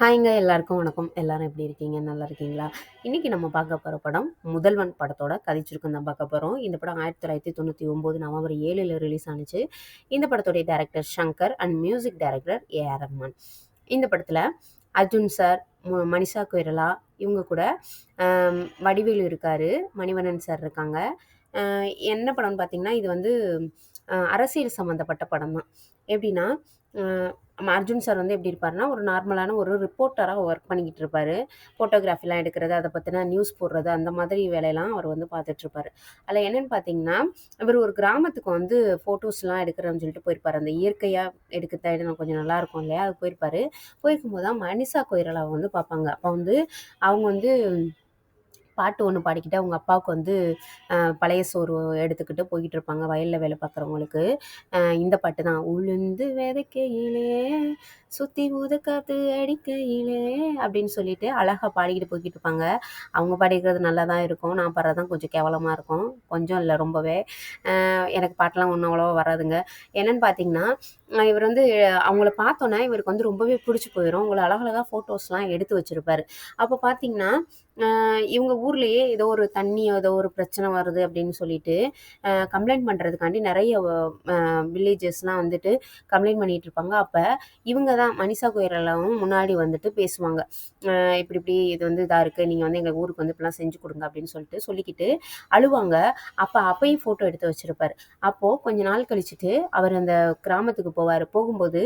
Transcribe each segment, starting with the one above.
ஹாய்ங்க எல்லாருக்கும் வணக்கம். எல்லாரும் எப்படி இருக்கீங்க? நல்லா இருக்கீங்களா? இன்னைக்கு நம்ம பார்க்க போற படம் முதல்வன் படத்தோட கதைச்சுருக்கம் தான் பார்க்க போறோம். இந்த படம் 1999 நவம்பர் 7ல ரிலீஸ் ஆனுச்சு. இந்த படத்துடைய director Shankar and music director A.R.. Rahman. இந்த படத்துல அர்ஜுன் சார், மனிஷா கொய்ரலா இவங்க கூட வடிவேலு இருக்காரு, மணிவண்ணன் சார் இருக்காங்க. என்ன படம்னு பார்த்தீங்கன்னா, இது வந்து அரசியல் சம்மந்தப்பட்ட படம் தான். எப்படின்னா, அ அர்ஜுன் சார் வந்து எப்படி இருப்பாருன்னா, ஒரு நார்மலான ஒரு ரிப்போர்ட்டரா ஒர்க் பண்ணிக்கிட்டு இருப்பாரு. ஃபோட்டோகிராஃபிலாம் எடுக்கிறது, அத பத்தின நியூஸ் போடுறது, அந்த மாதிரி வேலையெல்லாம் அவர் வந்து பார்த்துட்ருப்பாரு. அதில என்னன்னு பார்த்தீங்கன்னா, இவரு ஒரு கிராமத்துக்கு வந்து ஃபோட்டோஸ்லாம் எடுக்கிறேன்னு சொல்லிட்டு போயிருப்பாரு. அந்த இயற்கையா எடுக்க தேடினா கொஞ்சம் நல்லாயிருக்கும் இல்லையா? அதுக்கு போயிருப்பாரு. போயிருக்கும்போது தான் மனிஷா கொய்ராலாவ வந்து பார்ப்பாங்க. அப்ப வந்து அவங்க வந்து பாட்டு ஒண்ணு பாடிக்கிட்டு அவங்க அப்பாவுக்கு வந்து பழைய சோறு எடுத்துக்கிட்டு போய்கிட்டு இருப்பாங்க. வயல்ல வேலை பார்க்குறவங்களுக்கு. இந்த பாட்டு தான். "உளுந்து விதைக்கையிலே, சுத்தி ஊத காத்து அடிக்கையிலே" அப்படின்னு சொல்லிட்டு அழகா பாடிக்கிட்டு போய்க்கிட்டு இருப்பாங்க. அவங்க பாடியிருக்கிறது நல்லா தான் இருக்கும். நான் பாடுறது தான் கொஞ்சம் கேவலமா இருக்கும். கொஞ்சம் இல்ல ரொம்பவே. எனக்கு பாட்டெல்லாம் ஒண்ணும் அவ்வளவா வராதுங்க. என்னன்னு பார்த்தீங்கன்னா, இவர் வந்து அவங்கள பார்த்தோன்னே இவருக்கு வந்து ரொம்பவே பிடிச்சு போயிரும். அவங்கள அழகழகா ஃபோட்டோஸ்லாம் எடுத்து வச்சிருப்பாரு. அப்போ பார்த்தீங்கன்னா, இவங்க ஊர்லயே ஏதோ ஒரு தண்ணி ஏதோ ஒரு பிரச்சனை வருது அப்படின்னு சொல்லிட்டு, கம்ப்ளைண்ட் பண்றதுக்காண்டி நெறைய வில்லேஜஸ்லாம் வந்துட்டு கம்ப்ளைண்ட் பண்ணிட்டு இருப்பாங்க. அப்ப இவங்க தான் மனிஷா கொய்ராலாவும் முன்னாடி வந்துட்டு பேசுவாங்க. இப்படி இப்படி இது வந்து இதா இருக்கு. நீங்க வந்து எங்க ஊருக்கு வந்து இப்படிலாம் செஞ்சு குடுங்க அப்படின்னு சொல்லிட்டு சொல்லிக்கிட்டு அழுவாங்க. அப்பயும் ஃபோட்டோ எடுத்து வச்சிருப்பாரு. அப்போ கொஞ்ச நாள் கழிச்சுட்டு அவர் அந்த கிராமத்துக்கு போவாரு. போகும்போது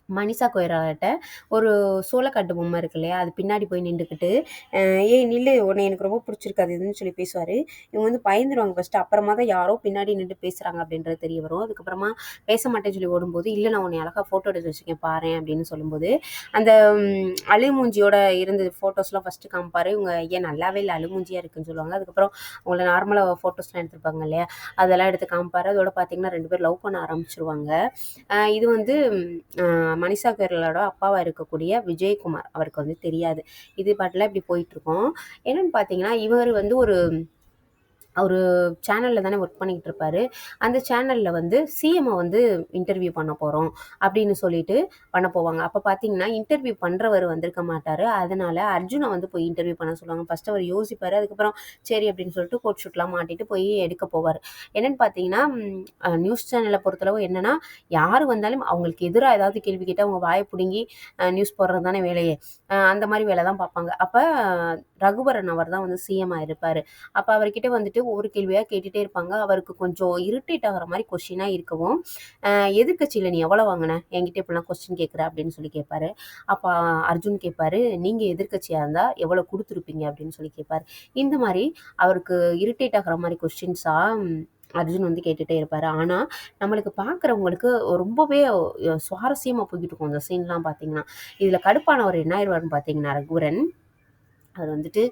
மனிஷா கொய்ராலாட்ட ஒரு சோளக்காட்டு பொம்மை இருக்கு இல்லையா? அது பின்னாடி போய் நின்டுக்கிட்டு, "ஏய் நில்லு! உன்னை எனக்கு ரொம்ப பிடிச்சிருக்கு அது இதுன்னு" சொல்லி பேசுவாரு. இவங்க வந்து பயந்துருவாங்க ஃபர்ஸ்ட்டு. அப்புறமா தான் யாரோ பின்னாடி நின்டு பேசுறாங்க அப்படின்றது தெரிய வரும். அதுக்கப்புறமா பேச மாட்டேன்னு சொல்லி ஓடும்போது, "இல்ல நான் உன்னைய அழகா ஃபோட்டோ எடுத்து வச்சிருக்கேன் பாரேன்" அப்படின்னு சொல்லும்போது, அந்த அழுமூஞ்சியோட இருந்த ஃபோட்டோஸ்லாம் ஃபர்ஸ்ட்டு காமிப்பாரு. இவங்க "ஐயா நல்லாவே இல்ல, அழுமூஞ்சியா இருக்குன்னு" சொல்லுவாங்க. அதுக்கப்புறம் அவங்கள நார்மலா ஃபோட்டோஸ்லாம் எடுத்திருப்பாங்க இல்லையா? அதெல்லாம் எடுத்து காமிப்பாரு. அதோட பார்த்தீங்கன்னா 2 பேரும் லவ் பண்ண ஆரம்பிச்சுருவாங்க. இது வந்து மனிஷா கொய்ராலாவோட அப்பாவா இருக்கக்கூடிய விஜயகுமார் அவருக்கு வந்து தெரியாது. இது பாட்டுல இப்படி போயிட்டுருக்கும். என்னன்னு பார்த்தீங்கன்னா, இவரு வந்து ஒரு சேனல்ல தானே ஒர்க் பண்ணிக்கிட்டு இருப்பாரு. அந்த சேனல்ல வந்து சிஎம்ம வந்து இன்டர்வியூ பண்ண போறோம் அப்படின்னு சொல்லிட்டு பண்ண போவாங்க. அப்ப பார்த்தீங்கன்னா, இன்டர்வியூ பண்றவரு வந்திருக்க மாட்டாரு. அதனால அர்ஜுன வந்து போய் இன்டர்வியூ பண்ண சொல்லுவாங்க. ஃபர்ஸ்ட்டு அவரு யோசிப்பாரு. அதுக்கப்புறம் சரி அப்படின்னு சொல்லிட்டு கோட் ஷூட்லாம் மாட்டிட்டு போய் எடுக்க போவாரு. என்னன்னு பார்த்தீங்கன்னா, நியூஸ் சேனல பொறுத்தளவு என்னன்னா, யாரு வந்தாலும் அவங்களுக்கு எதிரா ஏதாவது கேள்வி கேட்டா அவங்க வாய புடுங்கி நியூஸ் போடுறது தானே வேலையே. அந்த மாரி வேல தான் பார்ப்பாங்க. அப்ப ரகுவரன் அவர் தான் வந்து சிஎம்மா இருப்பாரு. அப்ப அவர்கிட்ட வந்துட்டு ஒவ்வொரு கேள்வியா கேட்டுட்டே இருப்பாங்க. அவருக்கு கொஞ்சம் இரிட்டேட் ஆகுற மாரி கொஸ்டினா இருக்கவும், எதிர்க்கட்சியில நீ எவ்வளோ வாங்குன? என்கிட்ட இப்படிலாம் கொஸ்டின் கேட்குற அப்படின்னு சொல்லி கேட்பாரு. அப்ப அர்ஜுன் கேட்பாரு, நீங்க எதிர்க்கட்சியா இருந்தா எவ்வளோ குடுத்துருப்பீங்க? அப்படின்னு சொல்லி கேட்பாரு. இந்த மாரி அவருக்கு இரிட்டேட் ஆகுற மாரி கொஸ்டின்ஸா அர்ஜுன் வந்து கேட்டுட்டே இருப்பாரு. ஆனா, நம்மளுக்கு பார்க்குறவங்களுக்கு ரொம்பவே சுவாரஸ்யமா போய்க்கிட்டு இருக்கும் அந்த சீன்லாம் பார்த்தீங்கன்னா. இதுல கடுப்பானவர் என்ன ஆயிருவாருன்னு பார்த்தீங்கன்னா, ரகுவரன் அவர் வந்துட்டு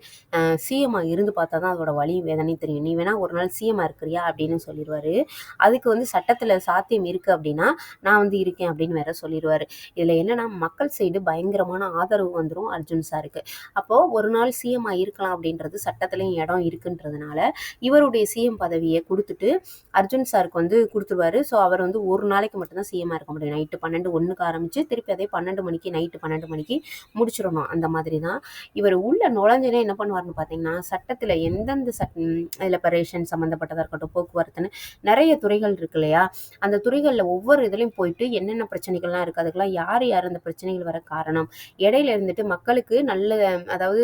சிஎம்மா இருந்து பார்த்தா தான் அதோட வலி வேதனையும் தெரியும். நீ வேணா ஒரு நாள் சிஎம்மா இருக்கிறியா? அப்படின்னு சொல்லிருவாரு. அதுக்கு வந்து சட்டத்துல சாத்தியம் இருக்கு அப்படின்னா, நான் வந்து இருக்கேன் அப்படின்னு வேற சொல்லிருவாரு. இதுல என்னன்னா, மக்கள் சைடு பயங்கரமான ஆதரவு வந்துரும் அர்ஜுன் சாருக்கு. அப்போ ஒரு நாள் சிஎம்மா இருக்கலாம் அப்படின்றது சட்டத்திலயும் இடம் இருக்குன்றதுனால, இவருடைய சிஎம் பதவிய குடுத்துட்டு அர்ஜுன் சாருக்கு வந்து குடுத்துருவாரு. ஸோ அவர் வந்து ஒரு நாளைக்கு மட்டும் தான் சிஎம்மா இருக்க முடியும். நைட்டு 12:01க்கு ஆரம்பிச்சு, திருப்பி அதே 12 மணிக்கு நைட்டு 12 மணிக்கு முடிச்சிரணும். அந்த மாதிரி தான். இவர் உள்ள நுழைஞ்சோனே என்ன பண்ணுவாருன்னு பார்த்தீங்கன்னா, சட்டத்தில எந்தெந்த இதில இப்ப ரேஷன் சம்மந்தப்பட்டதா இருக்கட்டும், போக்குவரத்துன்னு நெறைய துறைகள் இருக்கு இல்லையா? அந்த துறைகள்ல ஒவ்வொரு இதுலயும் போயிட்டு என்னென்ன பிரச்சனைகள்லாம் இருக்கு, அதுக்கெல்லாம் யார் யார் அந்த பிரச்சனைகள் வர காரணம், இடையில இருந்துட்டு மக்களுக்கு நல்ல அதாவது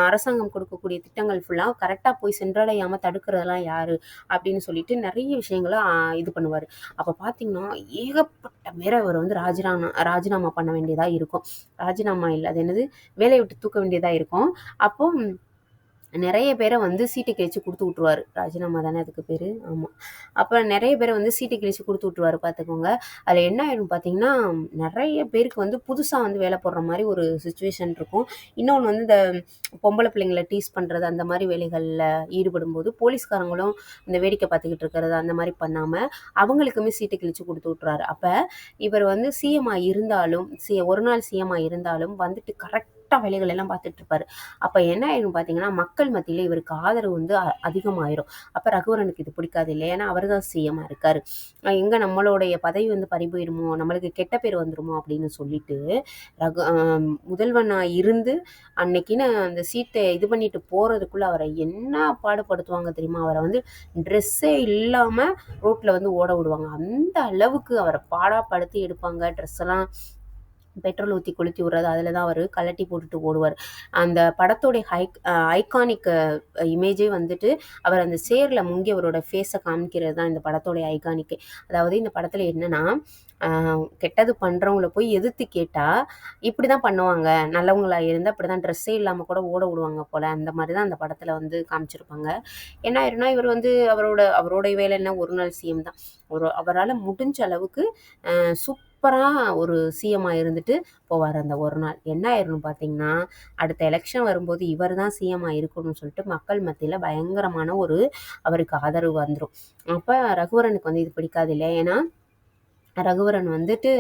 அரசாங்கம் கொடுக்கக்கூடிய திட்டங்கள் ஃபுல்லா கரெக்ட்டா போய் சென்றடையாம தடுக்கிறதெல்லாம் யாரு? அப்படின்னு சொல்லிட்டு நெறைய விஷயங்கள இது பண்ணுவாரு. அப்ப பார்த்தீங்கன்னா, ஏகப்பட்ட பேர அவர் வந்து ராஜினாமா பண்ண வேண்டியதா இருக்கும். ராஜினாமா இல்ல. அது என்னது? வேலைய விட்டு தூக்க வேண்டியதா இருக்கும். அப்போ நெறைய பேர வந்து சீட்டு கிழிச்சு குடுத்து விட்டுருவாரு. ராஜினாமா தானே அதுக்கு பேரு? ஆமா. அப்ப நெறைய பேர வந்து சீட்டு கிழிச்சு குடுத்து விட்டுருவாரு பார்த்துக்கோங்க. அதுல என்ன ஆயிரும் பார்த்தீங்கன்னா, நெறைய பேருக்கு வந்து புதுசா வந்து வேல போடுற மாரி ஒரு சிச்சுவேஷன் இருக்கும். இன்னொன்னு வந்து இந்த பொம்பள பிள்ளைங்கள டீஸ் பண்றது, அந்த மாரி வேலைகள்ல ஈடுபடும்போது, போலீஸ்காரங்களும் இந்த வேடிக்கை பார்த்துக்கிட்டு இருக்கிறது, அந்த மாரி பண்ணாம, அவங்களுக்குமே சீட்டு கிழிச்சு குடுத்து விட்டுறாரு. அப்ப இவர் வந்து சிஎம்மா இருந்தாலும், ஒரு நாள் சிஎம்மா இருந்தாலும் வந்துட்டு கரெக்ட்டா வேலைகள் எல்லாம் பார்த்துட்டு இருப்பாரு. அப்ப என்ன ஆயிரும் பார்த்தீங்கன்னா, மக்கள் மத்தியில இவருக்கு ஆதரவு வந்து அதிகமாயிரும். அப்ப ரகுவரனுக்கு இது பிடிக்காது இல்லையா? ஏன்னா அவர் தான் சிஎம்மா இருக்காரு. எங்க நம்மளுடைய பதவி வந்து பறி போயிருமோ, நம்மளுக்கு கெட்ட பேர் வந்துருமோ அப்படின்னு சொல்லிட்டு, முதல்வனா இருந்து அன்னைக்குன்னு அந்த சீட்டை இது பண்ணிட்டு போறதுக்குள்ள அவரை என்ன பாடுபடுத்துவாங்க தெரியுமா? அவரை வந்து ட்ரெஸ்ஸே இல்லாம ரோட்ல வந்து ஓட விடுவாங்க. அந்த அளவுக்கு அவரை பாடாப்படுத்தி எடுப்பாங்க. ட்ரெஸ் எல்லாம் பெட்ரோல் ஊத்தி கொளுத்தி விடுறது, அதில தான் அவரு கழட்டி போட்டுட்டு ஓடுவாரு. அந்த படத்தோடைய ஐகானிக் இமேஜே வந்துட்டு, அவர் அந்த சேர்ல முங்கி அவரோட ஃபேஸ காமிக்கிறது தான் இந்த படத்தோடைய ஐகானிக்கே. அதாவது இந்த படத்துல என்னன்னா, கெட்டது பண்றவங்கள போய் எதிர்த்து கேட்டா, இப்படிதான் பண்ணுவாங்க. நல்லவங்களா இருந்தா இப்படிதான் ட்ரெஸ்ஸே இல்லாம கூட ஓட விடுவாங்க போல. அந்த மாரி தான் அந்த படத்துல வந்து காமிச்சிருப்பாங்க. என்ன ஆயிரும்னா, இவர் வந்து அவருடைய வேலை என்ன, ஒரு நாள் சிஎம் தான். அவரால முடிஞ்ச அளவுக்கு சூப்பரா ஒரு சிஎம்மா இருந்துட்டு போவார் அந்த ஒரு நாள். என்ன ஆயிரும்னு பார்த்தீங்கன்னா, அடுத்த எலெக்ஷன் வரும்போது இவர் தான் சிஎம்மா இருக்கணும்னு சொல்லிட்டு மக்கள் மத்தியில பயங்கரமான ஒரு அவருக்கு ஆதரவு வந்துரும். அப்ப ரகுவரனுக்கு வந்து இது பிடிக்காது இல்லையா? ஏன்னா ரகுவரன் வந்துட்டு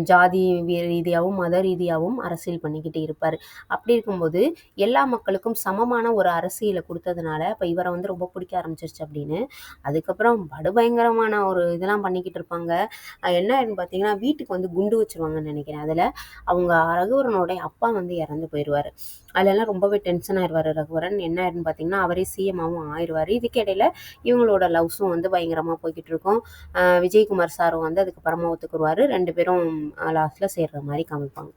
ஜாதி ரீதியாகவும் மத ரீதியாகவும் அரசியல் பண்ணிக்கிட்டு இருப்பார். அப்படி இருக்கும்போது எல்லா மக்களுக்கும் சமமான ஒரு அரசியலை கொடுத்ததுனால இப்போ இவரை வந்து ரொம்ப பிடிக்க ஆரம்பிச்சிருச்சு அப்படின்னு. அதுக்கப்புறம் படுபயங்கரமான ஒரு இதெல்லாம் பண்ணிக்கிட்டு இருப்பாங்க. என்ன ஆயிடுன்னு பார்த்தீங்கன்னா, வீட்டுக்கு வந்து குண்டு வச்சிருவாங்கன்னு நினைக்கிறேன். அதில் அவங்க ரகுவரனோடைய அப்பா வந்து இறந்து போயிடுவார். அதுலலாம் ரொம்பவே டென்ஷன் ஆயிடுவார் ரகுவரன். என்ன ஆயிடுன்னு பார்த்தீங்கன்னா, அவரே சிஎம்மாவும் ஆயிடுவார். இதுக்கு இடையில இவங்களோட லவ்ஸும் வந்து பயங்கரமாக போய்கிட்டு இருக்கும். விஜயகுமார் சாரும் வந்து அதுக்கப்புறமா ஒத்துக்குருவாரு. 2 பேரும் லாஸ்ட்ல சேர்ற மாரி காமிப்பாங்க.